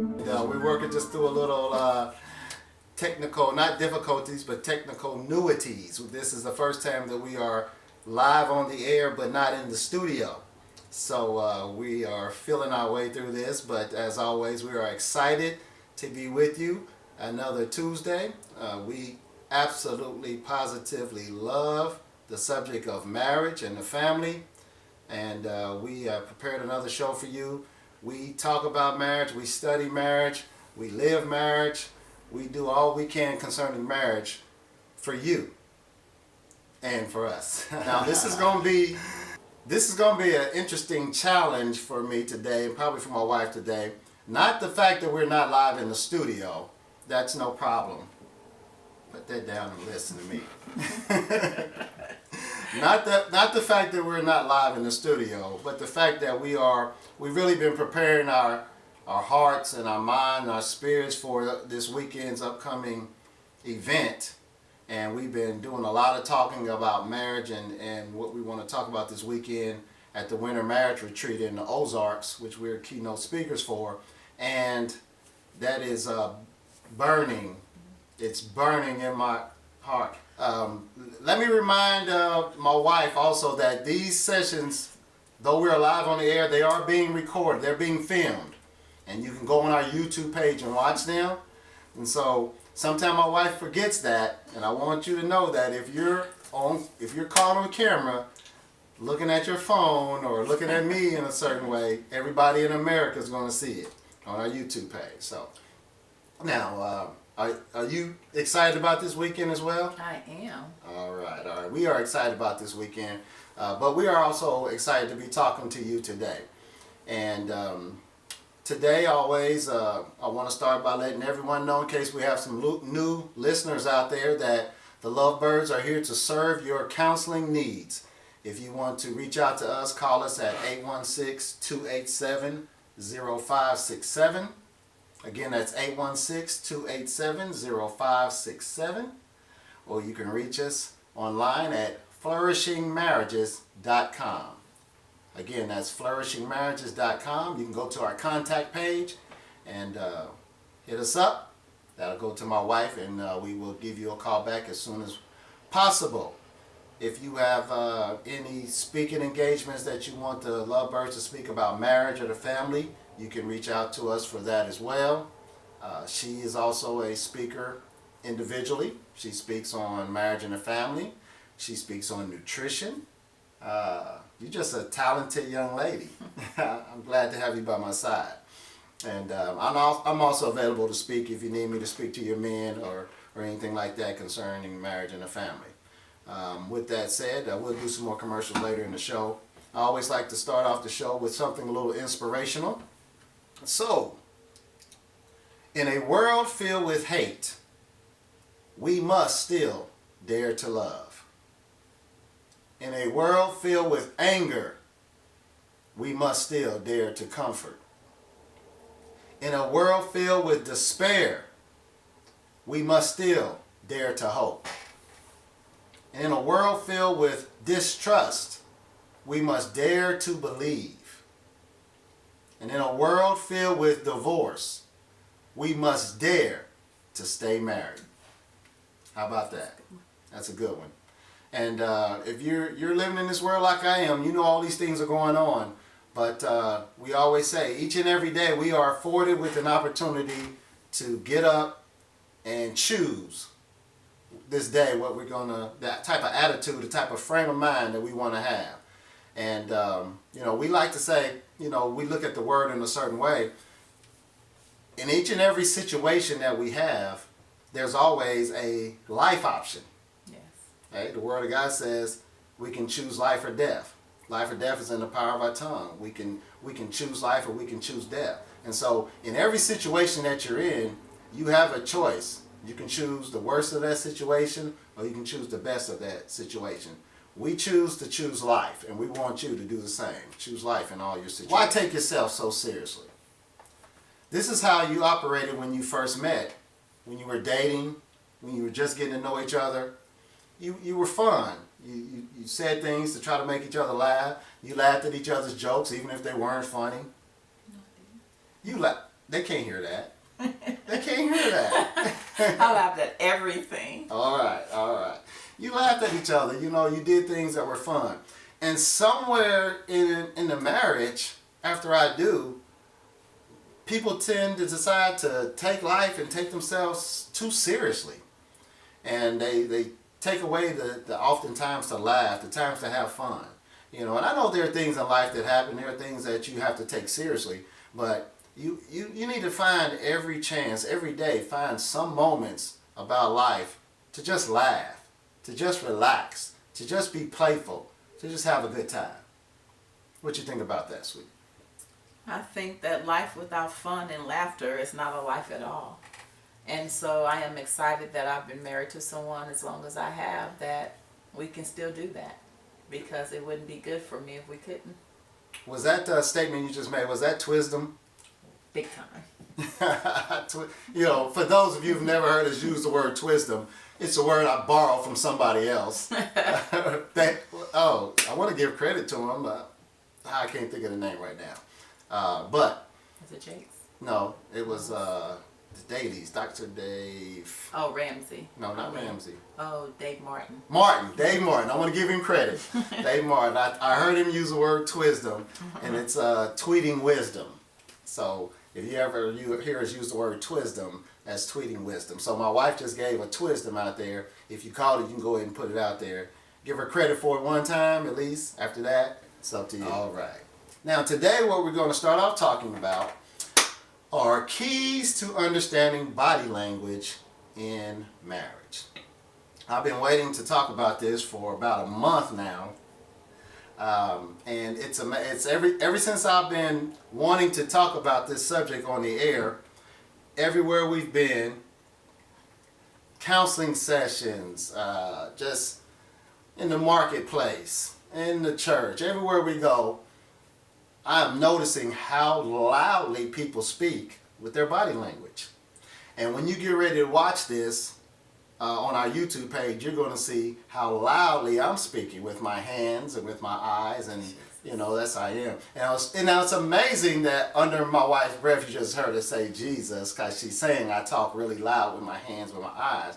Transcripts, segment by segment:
We're working just through a little technical, not difficulties, but technical nuities. This is the first time that we are live on the air, but not in the studio. So we are feeling our way through this, but as always, we are excited to be with you another Tuesday. We absolutely, positively love the subject of marriage and the family, and we have prepared another show for you. We talk about marriage, we study marriage, we live marriage, we do all we can concerning marriage for you and for us. Now this is going to be an interesting challenge for me today, and probably for my wife today. Not the fact that we're not live in the studio, that's no problem. Put that down and listen to me. Not the fact that we're not live in the studio, but the fact that we've really been preparing our hearts and our mind and our spirits for this weekend's upcoming event. And we've been doing a lot of talking about marriage and what we want to talk about this weekend at the Winter Marriage Retreat in the Ozarks, which we're keynote speakers for. And that is burning. It's burning in my heart. Let me remind my wife also that these sessions, though we're live on the air, they are being recorded. They're being filmed. And you can go on our YouTube page and watch them. And so sometimes my wife forgets that, and I want you to know that if you're caught on camera looking at your phone or looking at me in a certain way, everybody in America is going to see it on our YouTube page. So now, are you excited about this weekend as well? I am. All right. We are excited about this weekend, but we are also excited to be talking to you today. And today, always, I want to start by letting everyone know, in case we have some new listeners out there, that the Lovebirds are here to serve your counseling needs. If you want to reach out to us, call us at 816-287-0567. Again, that's 816-287-0567. Or you can reach us online at flourishingmarriages.com. Again, that's flourishingmarriages.com. You can go to our contact page and hit us up. That'll go to my wife, and we will give you a call back as soon as possible. If you have any speaking engagements that you want the Lovebirds to speak about marriage or the family, you can reach out to us for that as well. She is also a speaker individually. She speaks on marriage and the family. She speaks on nutrition. You're just a talented young lady. I'm glad to have you by my side. And I'm also available to speak if you need me to speak to your men or anything like that concerning marriage and the family. With that said, we'll do some more commercials later in the show. I always like to start off the show with something a little inspirational. So, in a world filled with hate, we must still dare to love. In a world filled with anger, we must still dare to comfort. In a world filled with despair, we must still dare to hope. In a world filled with distrust, we must dare to believe. And in a world filled with divorce, we must dare to stay married. How about that? That's a good one. And if you're living in this world like I am, you know all these things are going on. But we always say, each and every day we are afforded with an opportunity to get up and choose this day what we're that type of attitude, the type of frame of mind that we want to have. And, we like to say, we look at the word in a certain way. In each and every situation that we have, there's always a life option. Yes. Right? The Word of God says we can choose life or death. Life or death is in the power of our tongue. We can choose life or we can choose death. And so in every situation that you're in, you have a choice. You can choose the worst of that situation or you can choose the best of that situation. We choose to choose life, and we want you to do the same. Choose life in all your situations. Why take yourself so seriously? This is how you operated when you first met, when you were dating, when you were just getting to know each other. You were fun. You said things to try to make each other laugh. You laughed at each other's jokes, even if they weren't funny. You laugh. They can't hear that. They can't hear that. I laughed at everything. All right, all right. You laughed at each other. You know, you did things that were fun. And somewhere in the marriage, after I do, people tend to decide to take life and take themselves too seriously. And they take away the oftentimes to laugh, the times to have fun. You know, and I know there are things in life that happen. There are things that you have to take seriously. But you need to find every chance, every day, find some moments about life to just laugh, to just relax, to just be playful, to just have a good time. What you think about that, sweetie? I think that life without fun and laughter is not a life at all. And so I am excited that I've been married to someone as long as I have, that we can still do that, because it wouldn't be good for me if we couldn't. Was that statement you just made, was that wisdom? Big time. You know, for those of you who've never heard us use the word wisdom, it's a word I borrowed from somebody else. I want to give credit to him, but I can't think of the name right now. But Was it Jake's? no, it was the Dailies, Dr. Dave. Oh, Ramsey. No, not Ramsey. Oh, Dave Martin. Dave Martin. I want to give him credit. Dave Martin. I heard him use the word wisdom, and it's tweeting wisdom. So if you ever hear us use the word wisdom, that's tweeting wisdom. So my wife just gave a wisdom out there. If you call it, you can go ahead and put it out there. Give her credit for it one time at least. After that, it's up to you. All right. Now today what we're going to start off talking about are keys to understanding body language in marriage. I've been waiting to talk about this for about a month now. And it's ever since I've been wanting to talk about this subject on the air, everywhere we've been, counseling sessions, just in the marketplace, in the church, everywhere we go, I'm noticing how loudly people speak with their body language. And when you get ready to watch this on our YouTube page, you're going to see how loudly I'm speaking with my hands and with my eyes, and you know, that's how I am. And now it's amazing that under my wife's breath you just heard her say Jesus, because she's saying I talk really loud with my hands, with my eyes.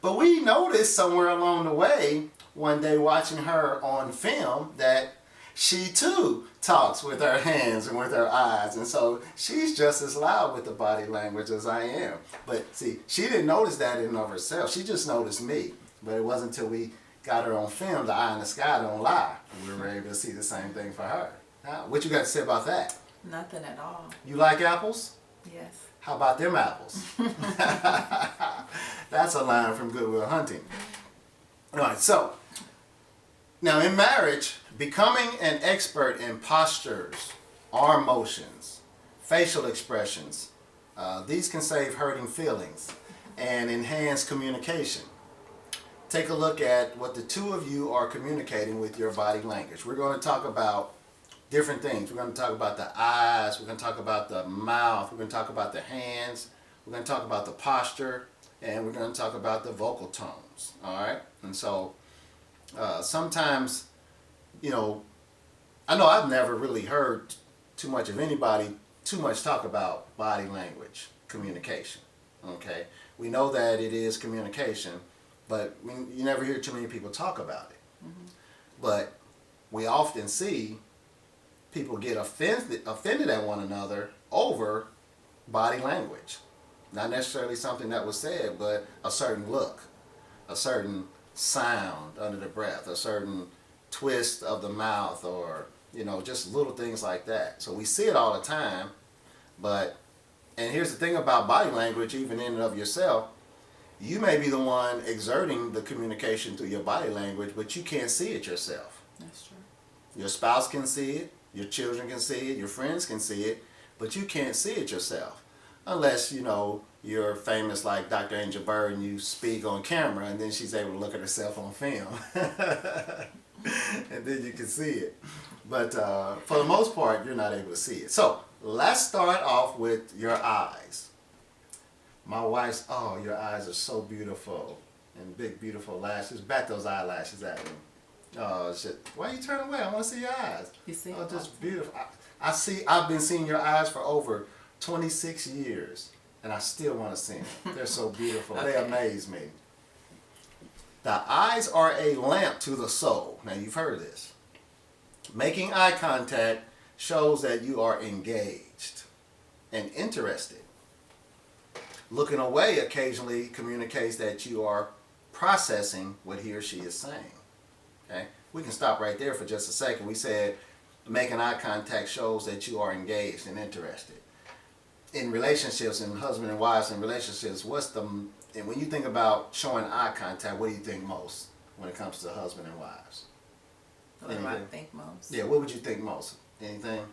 But we noticed somewhere along the way, one day watching her on film, that she too talks with her hands and with her eyes, and so she's just as loud with the body language as I am. But see, she didn't notice that in and of herself. She just noticed me. But it wasn't until we got her on film, the eye in the sky don't lie, we were able to see the same thing for her. Now, what you got to say about that? Nothing at all. You like apples? Yes. How about them apples? That's a line from Good Will Hunting. All right, so now in marriage, becoming an expert in postures, arm motions, facial expressions, these can save hurting feelings and enhance communication. Take a look at what the two of you are communicating with your body language. We're going to talk about different things. We're going to talk about the eyes, we're going to talk about the mouth, we're going to talk about the hands, we're going to talk about the posture, and we're going to talk about the vocal tones. All right? And so sometimes, you know, I know I've never really heard too much of anybody too much talk about body language communication. Okay? We know that it is communication, but you never hear too many people talk about it. Mm-hmm. But we often see people get offended at one another over body language. Not necessarily something that was said, but a certain look, a certain sound under the breath, a certain twist of the mouth, or, you know, just little things like that. So we see it all the time, and here's the thing about body language, even in and of yourself, you may be the one exerting the communication through your body language, but you can't see it yourself. That's true. Your spouse can see it, your children can see it, your friends can see it, but you can't see it yourself. Unless, you know, you're famous like Dr. Angel Bird and you speak on camera, and then she's able to look at herself on film. And then you can see it. But for the most part, you're not able to see it. So let's start off with your eyes. My wife's, oh, your eyes are so beautiful. And big, beautiful lashes. Bat those eyelashes at me. Oh, shit. Why you turn away? I want to see your eyes. You see? Oh, just beautiful. I've been seeing your eyes for over 26 years, and I still want to see them. They're so beautiful. They Okay. amaze me. The eyes are a lamp to the soul. Now, you've heard this. Making eye contact shows that you are engaged and interested. Looking away occasionally communicates that you are processing what he or she is saying. Okay? We can stop right there for just a second. We said making eye contact shows that you are engaged and interested. In relationships, and husband and wives in relationships, and when you think about showing eye contact, what do you think most when it comes to husband and wives? What do I Anything? think most? Yeah, what would you think most? Anything?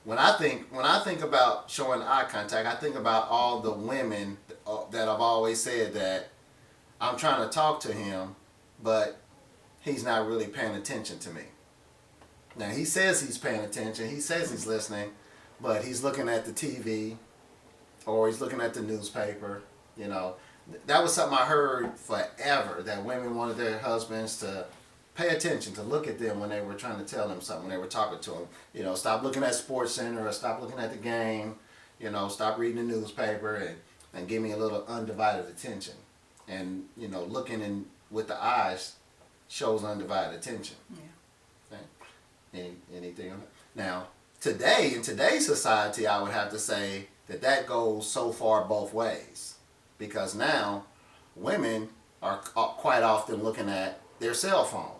When I think about showing eye contact, I think about all the women that I've always said that I'm trying to talk to him, but he's not really paying attention to me. Now, he says he's paying attention, he says he's listening, but he's looking at the TV or he's looking at the newspaper. You know, that was something I heard forever, that women wanted their husbands to pay attention, to look at them when they were trying to tell them something, when they were talking to them. You know, stop looking at Sports Center or stop looking at the game. You know, stop reading the newspaper and give me a little undivided attention. And, you know, looking in with the eyes shows undivided attention. Yeah. Okay? Anything on that? Now, in today's society, I would have to say that goes so far both ways. Because now, women are quite often looking at their cell phone.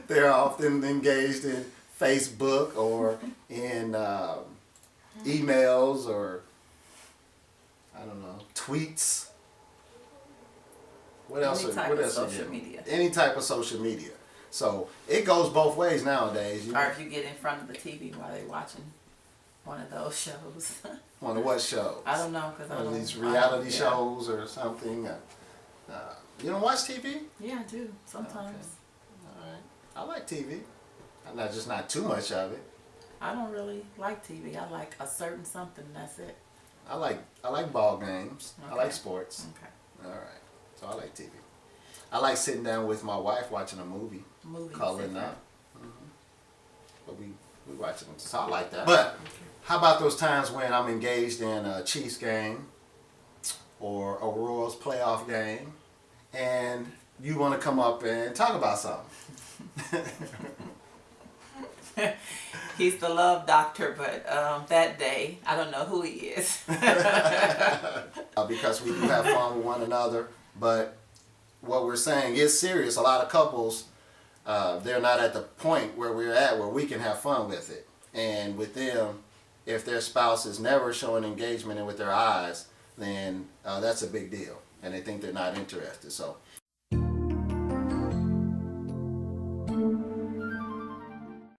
They're often engaged in Facebook or in emails or, I don't know, tweets. What else? Any type What of else? social media. Any type of social media. So it goes both ways nowadays. Or if you get in front of the TV while they're watching one of those shows. On the what shows? I don't know, because I One don't. of these I don't- reality yeah. shows or something. You don't watch TV? Yeah, I do sometimes. All right. I like TV. I'm not too much of it. I don't really like TV. I like a certain something. That's it. I like ball games. I Okay. like sports. Okay. All right. So I like TV. I like sitting down with my wife watching a movie. Movies. Coloring different. up. But we watching them. So I like that. But how about those times when I'm engaged in a Chiefs game or a Royals playoff game and you want to come up and talk about something? He's the love doctor, but that day, I don't know who he is. Because we do have fun with one another. But what we're saying is serious. A lot of couples, they're not at the point where we're at where we can have fun with it. And with them, if their spouse is never showing engagement with their eyes, then that's a big deal. And they think they're not interested. So